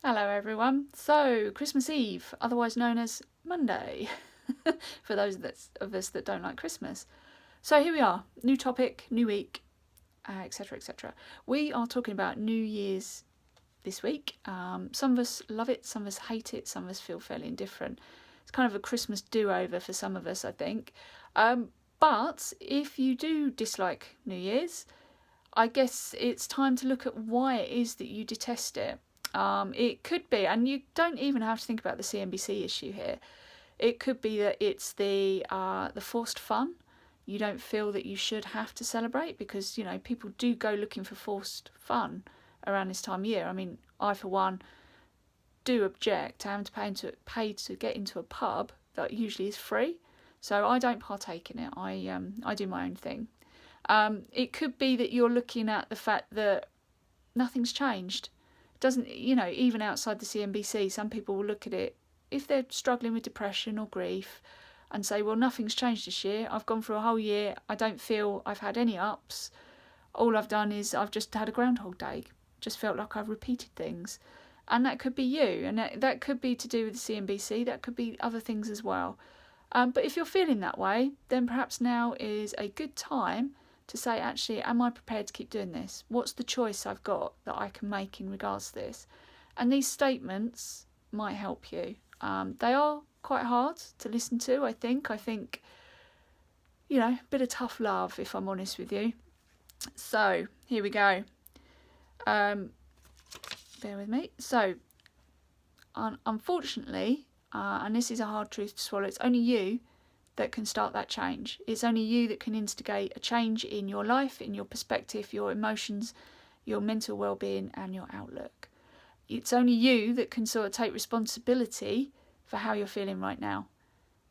Hello everyone. So, Christmas Eve, otherwise known as Monday, for those of us that don't like Christmas. So here we are, new topic, new week, etc. etc. We are talking about New Year's this week. Some of us love it, some of us hate it, some of us feel fairly indifferent. It's kind of a Christmas do-over for some of us, I think. But if you do dislike New Year's, I guess it's time to look at why it is that you detest it. It could be, and you don't even have to think about the CNBC issue here. It could be that it's the forced fun. You don't feel that you should have to celebrate because people do go looking for forced fun around this time of year. I mean, I for one do object to having to pay to get into a pub that usually is free, so I don't partake in it. I do my own thing. It could be that you're looking at the fact that nothing's changed. Doesn't even outside the CNBC, some people will look at it if they're struggling with depression or grief and say, well, nothing's changed this year. I've gone through a whole year. I don't feel I've had any ups. All I've done is I've just had a Groundhog Day. Just felt like I've repeated things. And that could be you. And that could be to do with the CNBC. That could be other things as well. But if you're feeling that way, then perhaps now is a good time to say, actually, am I prepared to keep doing this? What's the choice I've got that I can make in regards to this? And these statements might help you. They are quite hard to listen to, I think. A bit of tough love, if I'm honest with you. So, here we go. Bear with me. So, unfortunately, and this is a hard truth to swallow, it's only you that can start that change. It's only you that can instigate a change in your life, in your perspective, your emotions, your mental well-being and your outlook. It's only you that can sort of take responsibility for how you're feeling right now.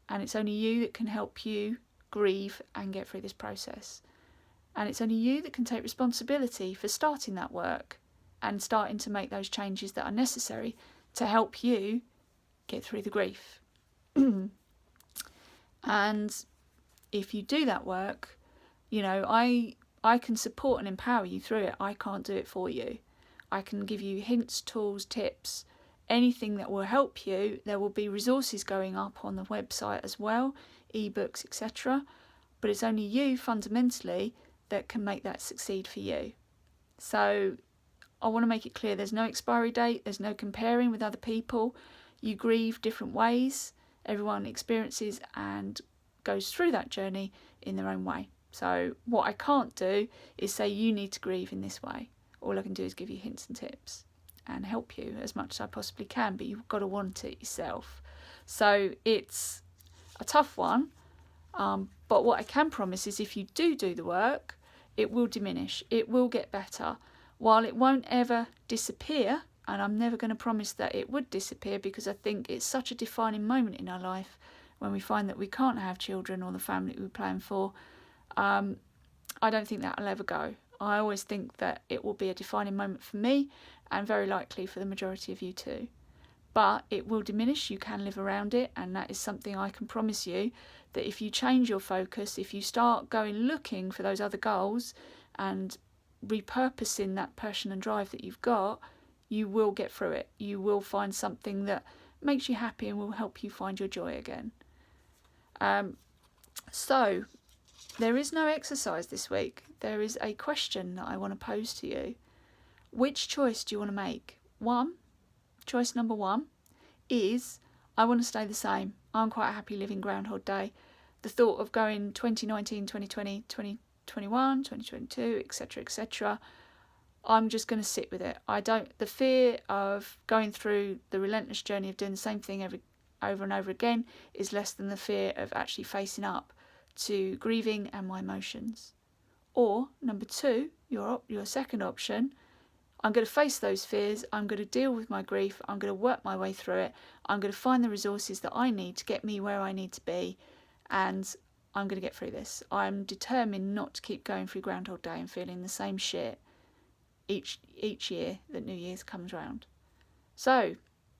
And it's only you that can help you grieve and get through this process. And it's only you that can take responsibility for starting that work and starting to make those changes that are necessary to help you get through the grief. And if you do that work, I can support and empower you through it. I can't do it for you. I can give you hints, tools, tips, anything that will help you. There will be resources going up on the website as well, ebooks, etc. But it's only you fundamentally that can make that succeed for you. So I want to make it clear there's no expiry date, there's no comparing with other people. You grieve different ways. Everyone experiences and goes through that journey in their own way. So what I can't do is say you need to grieve in this way. All I can do is give you hints and tips and help you as much as I possibly can, but you've got to want it yourself. So it's a tough one, but what I can promise is if you do the work, it will diminish. It will get better. While it won't ever disappear, and I'm never going to promise that it would disappear because I think it's such a defining moment in our life when we find that we can't have children or the family we plan for. I don't think that will ever go. I always think that it will be a defining moment for me and very likely for the majority of you too. But it will diminish, you can live around it, and that is something I can promise you, that if you change your focus, if you start going looking for those other goals and repurposing that passion and drive that you've got, you will get through it. You will find something that makes you happy and will help you find your joy again. So, there is no exercise this week. There is a question that I want to pose to you. Which choice do you want to make? Choice number one is, I want to stay the same. I'm quite happy living Groundhog Day. The thought of going 2019, 2020, 2021, 2022, etc., etc., I'm just going to sit with it. The fear of going through the relentless journey of doing the same thing over and over again is less than the fear of actually facing up to grieving and my emotions. Or, number two, your second option, I'm going to face those fears, I'm going to deal with my grief, I'm going to work my way through it, I'm going to find the resources that I need to get me where I need to be, and I'm going to get through this. I'm determined not to keep going through Groundhog Day and feeling the same shit each year that New Year's comes round. So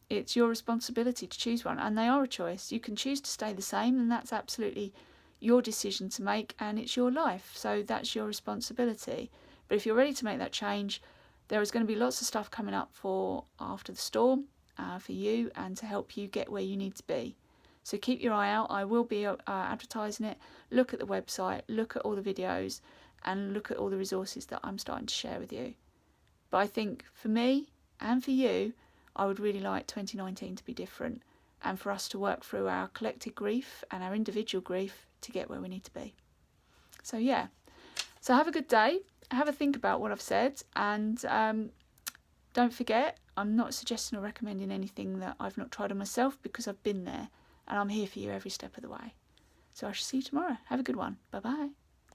it's your responsibility to choose one, and they are a choice. You can choose to stay the same, and that's absolutely your decision to make, and it's your life, so that's your responsibility. But if you're ready to make that change, There is going to be lots of stuff coming up for after the storm for you and to help you get where you need to be. So keep your eye out. I will be advertising it. Look at the website, look at all the videos, and look at all the resources that I'm starting to share with you. But I think for me and for you, I would really like 2019 to be different and for us to work through our collective grief and our individual grief to get where we need to be. So yeah, so have a good day. Have a think about what I've said, and don't forget, I'm not suggesting or recommending anything that I've not tried on myself, because I've been there and I'm here for you every step of the way. So I shall see you tomorrow. Have a good one. Bye bye.